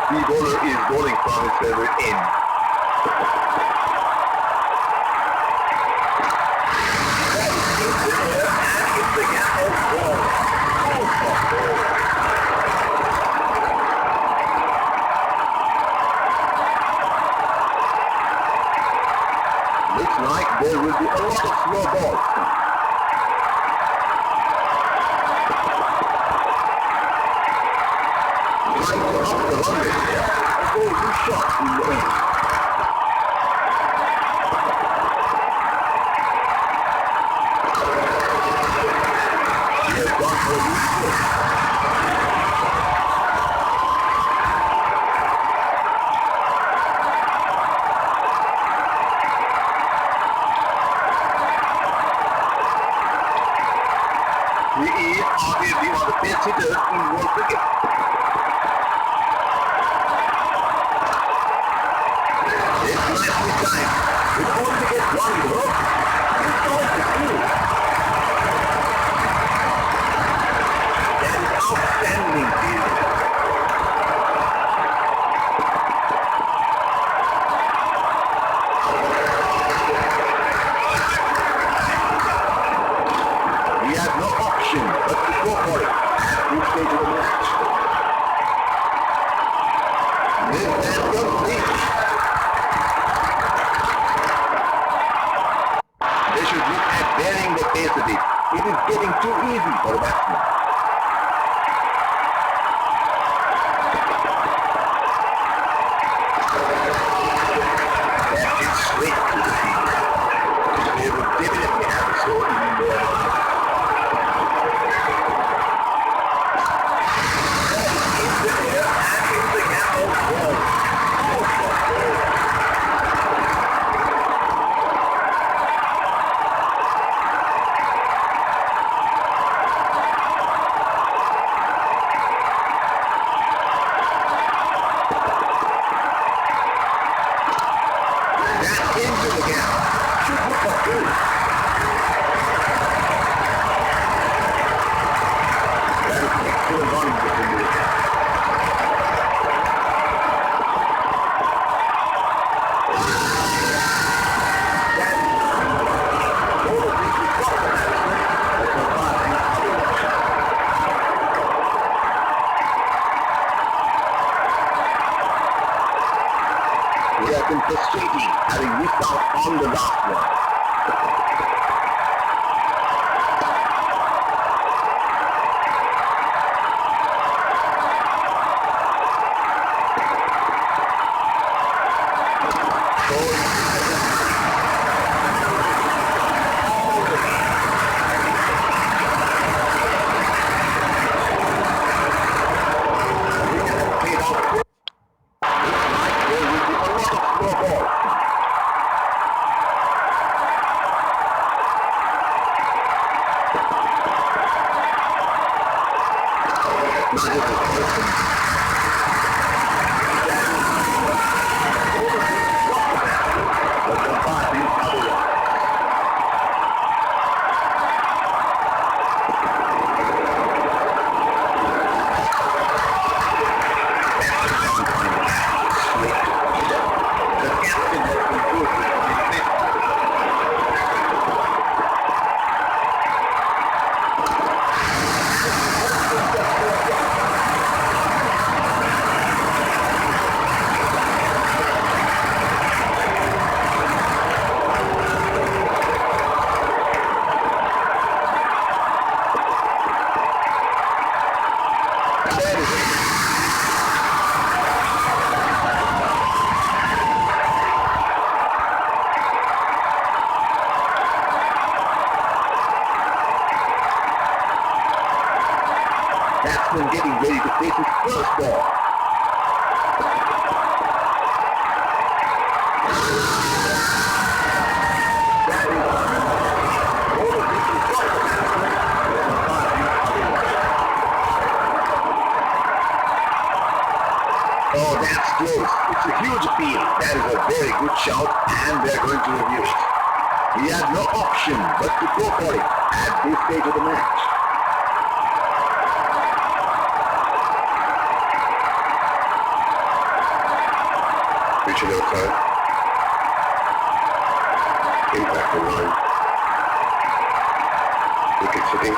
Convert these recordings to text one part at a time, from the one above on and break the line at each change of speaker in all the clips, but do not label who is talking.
The bowler is bowling from his favorite end. That is into the air and it's the gap of ball. Looks like there will be a lot of slow balls. Trying to up the run rate here. A golden shot in the end. He has gone for a loose hit. He is obviously one of the best hitters in world cricket. It's nicely timed. It's going to get one goal. It's going to two. That is outstanding fielding. He has no option but to go for it at this stage of the match. This man will reach. They should look at varying the pace of it. It is getting too easy for the batsman. That is straight to the field. They will definitely have a score in there. In the air and in the gap of ball. That into the gap. Should look up good. That is an excellent run into the gap. It has been frustrating having missed out on the last one. Batsman getting ready to face his first ball. Oh, that's close. It's a huge appeal. That is a very good shout, and they're going to review it. He had no option but to go for it at this stage of the match. pitching outside. Impact in line. Wicket sitting.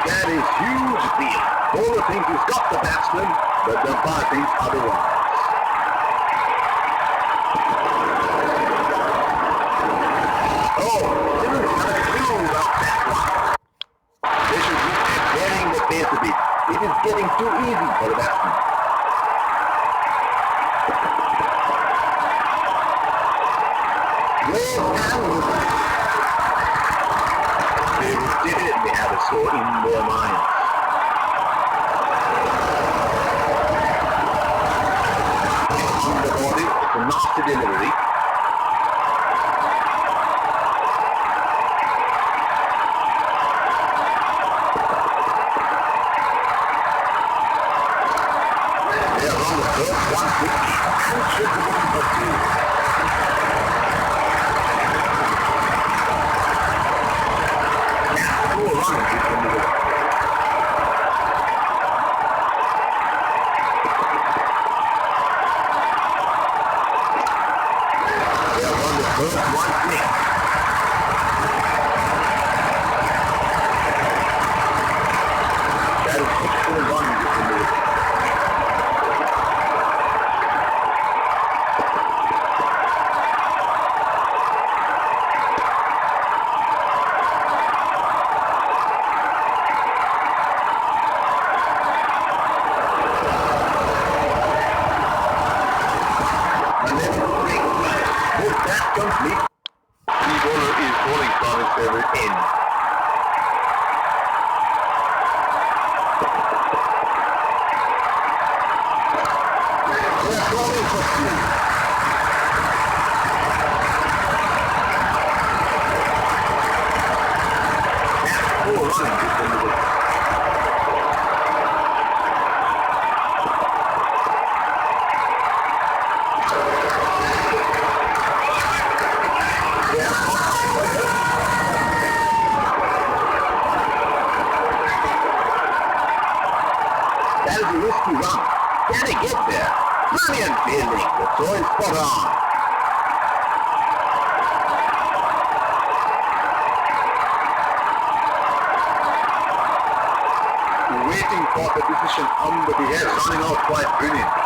That is huge deal. Bowler thinks he's got the batsman, but the umpire thinks otherwise. Oh, didn't have a clue about that one. They should look at varying the pace a bit. It is getting too easy for the batsman. They will definitely have a score in their minds. On the body, it's a nasty delivery. They are on the first one pitch and should be for two. Risky run. Can he get there? Brilliant fielding. The throw is spot on. Waiting for the decision on the behest, running out quite brilliantly.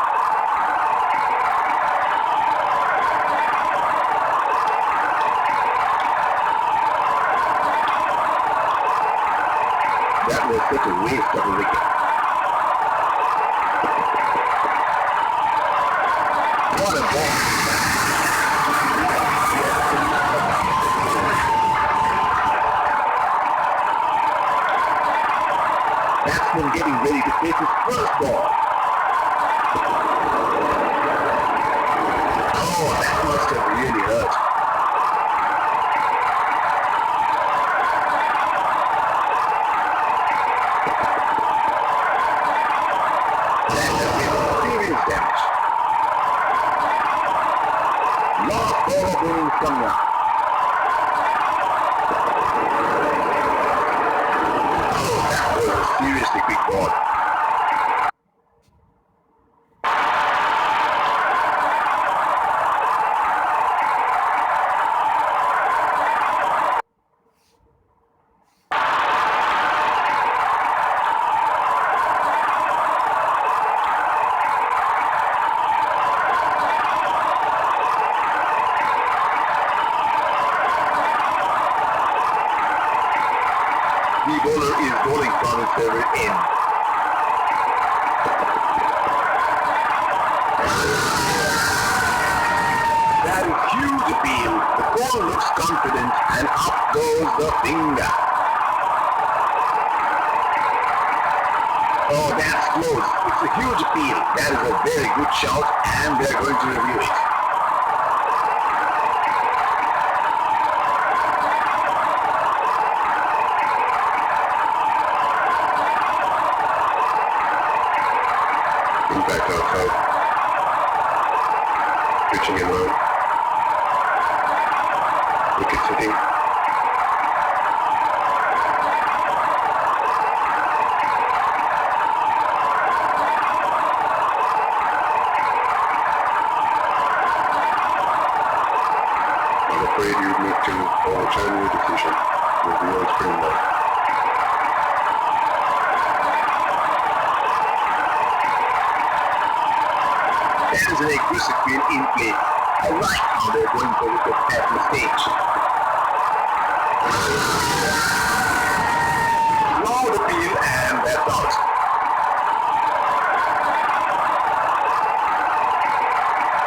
That was such a waste of a wicket. What a ball. Batsman getting ready to face his first ball. Oh, that must have really hurt. That has been serious damage. Last ball of innings coming up. Oh, that was a seriously quick ball. The bowler is bowling from his favorite end. That is huge appeal. The bowler looks confident and up goes the finger. Oh, that's close. It's a huge appeal. That is a very good shout and they're going to review it. Impact outside. Pitching in low. Wicket sitting. I'm afraid you need to overturn your decision with the on-screen light. That is an aggressive field in play. I like how they're going for wicket at this stage. Long appeal and that's out.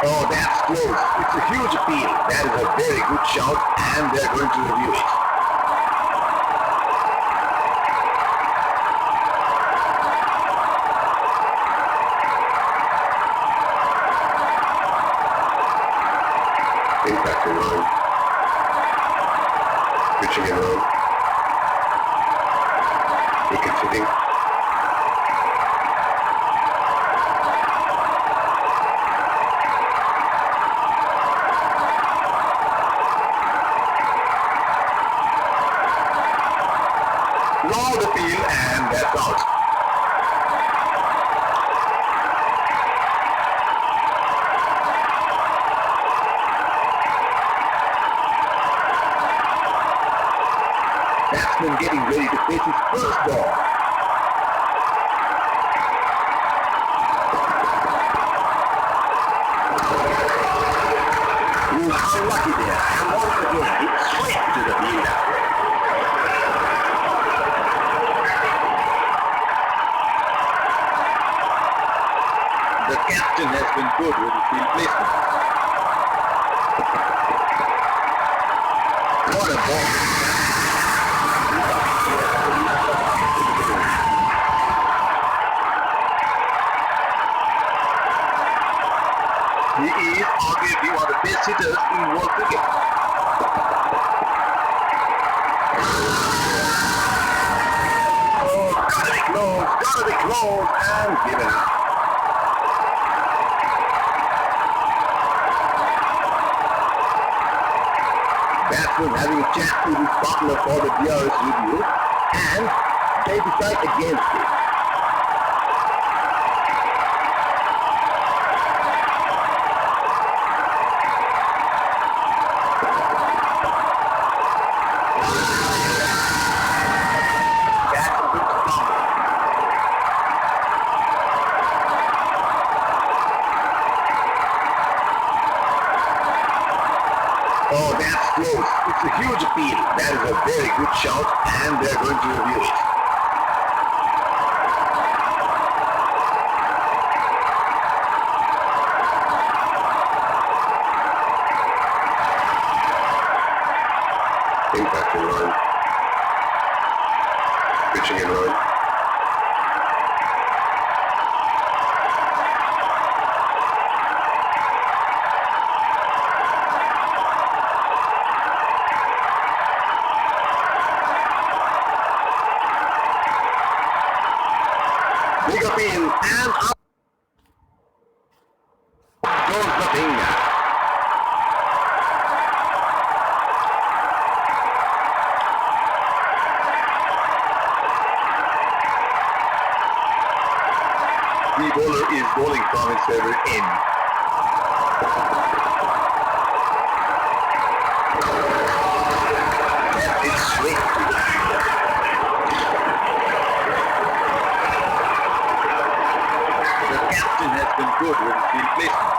Oh, that's close. It's a huge appeal. That is a very good shout and they're going to review it. Impact in line. Pitching in line. Wicket sitting. Long appeal and that's out. Batsman getting ready to face his first ball. Ooh, how lucky there. And once again, it's straight to the fielder. The captain has been good with his field placement. What a ball. He is arguably one of the best hitters in world cricket. Oh, gotta be close, and given up. Batsman having a chat to his partner for the DRS review, and they decide against it. Oh, that's close. It's a huge appeal. That is a very good shout and they're going to review it. Impact in line. Pitching in line. Big appeal and up goes the finger. The bowler is bowling from his favorite end. It's straight to the fielder. The captain has been good with his field placement.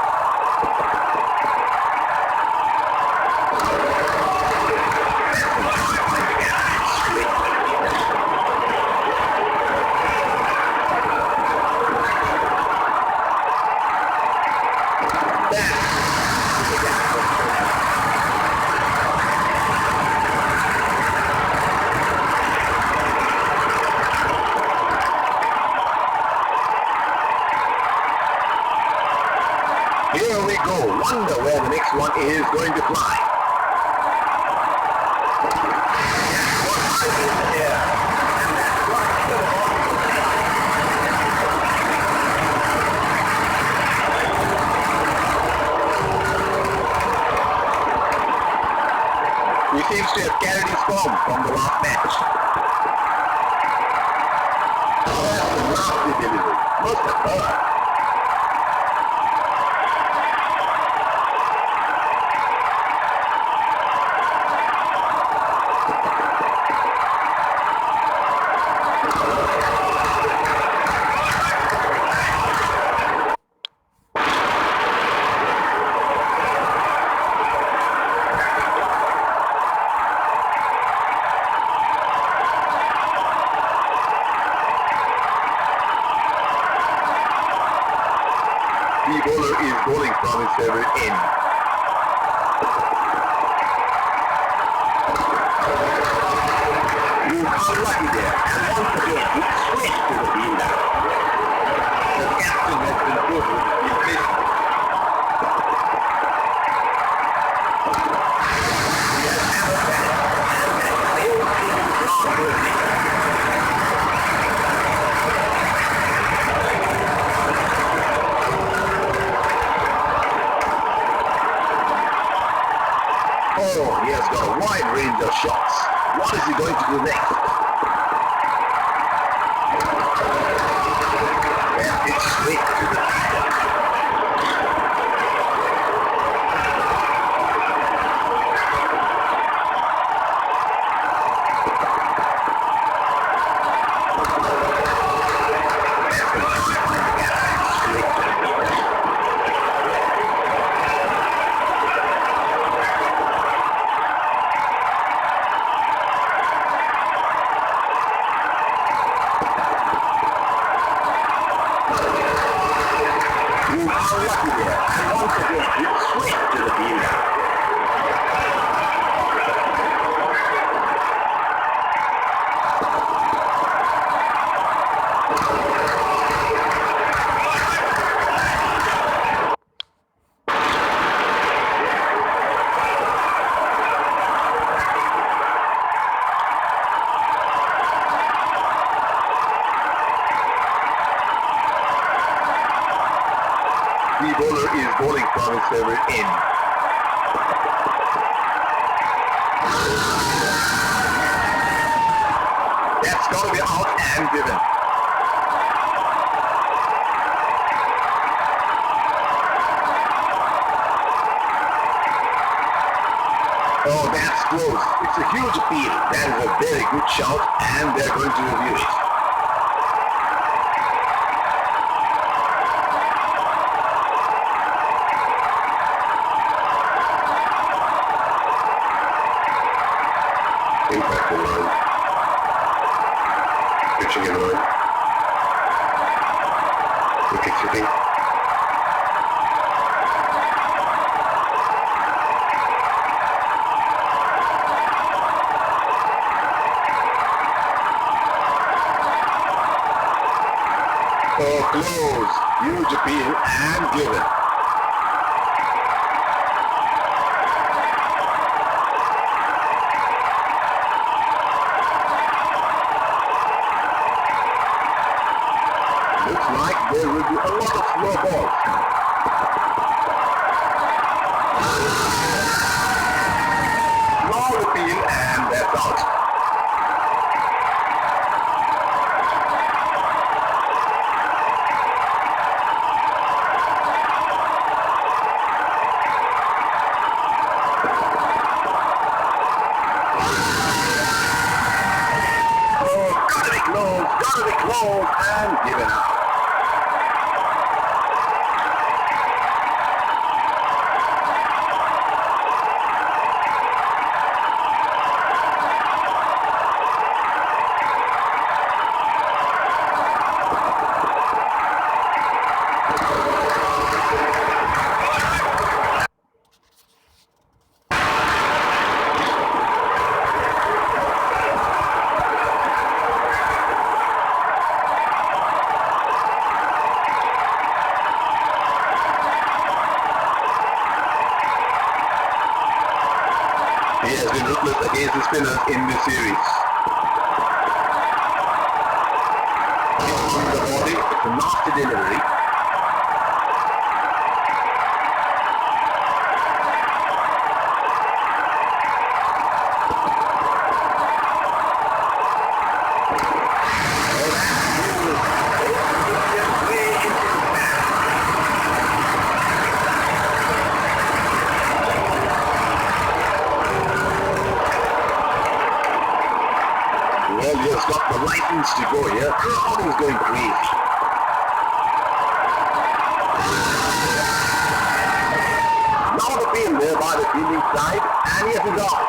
Here we go. Wonder where the next one is going to fly. He seems to have carried his form from the last match. That's a nasty delivery. Must have hurt. The bowler is bowling from his favorite end. You are lucky there, and once again he switched to the fielder. The captain has been good with his business. He has never been, and they will see him wrong with it. Oh, he has got a wide range of shots. What is he going to do next? Yeah, it's straight to the fielder. That's going to find the gap. Straight to the fielder. Lucky there, and once again he switched to the fielder. The bowler is bowling from his favorite end. That's got to be out and given. Oh, that's close. It's a huge appeal. That is a very good shout, and they're going to review it. Impact in line. Pitching in line. Wicket sitting. Oh, close. Huge appeal and given. Looks like there will be a lot of slow balls. Long appeal and that's out. Oh, gotta be close and given out. He has been ruthless against the spinners in this series. It's on the body, it's a nasty delivery. the license to go here. Crowd is going crazy. Now the field there by the fielding side, and yes, it's out.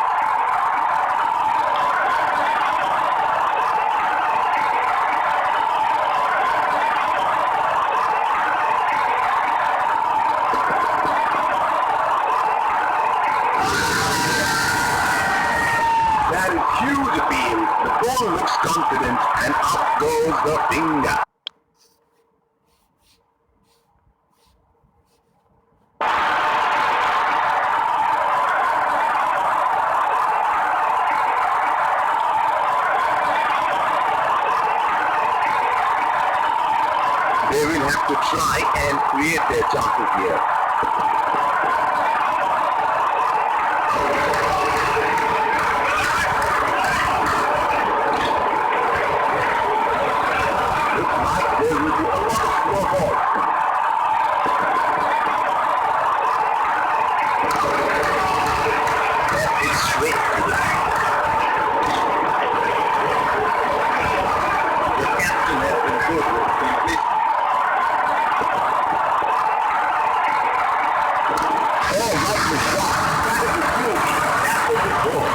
That is huge appeal. The ball looks confident, and up goes the finger. They will have to try and create their chances here. Looks like there will be a lot of slow balls. That is straight to the line. The captain has been good with completion. Oh, lovely shot. That is huge. That was the goal.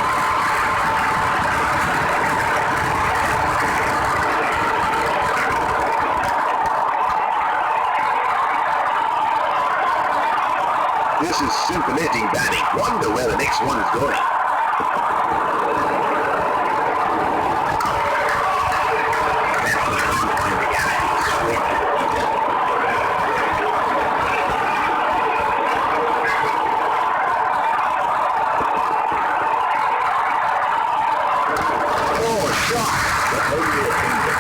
This is scintillating batting. Wonder where the next one is going. That's the one the guy. Straight to the leader. Oh, shot. But only a finger.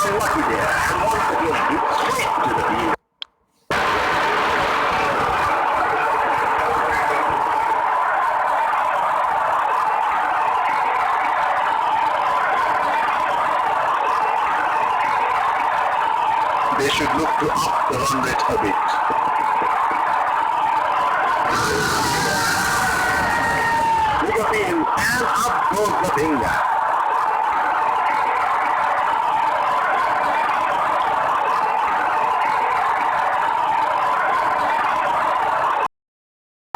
Unlucky there, and once again, it's straight to the field. They should look to up the run rate a bit. To the field, and up goes the finger.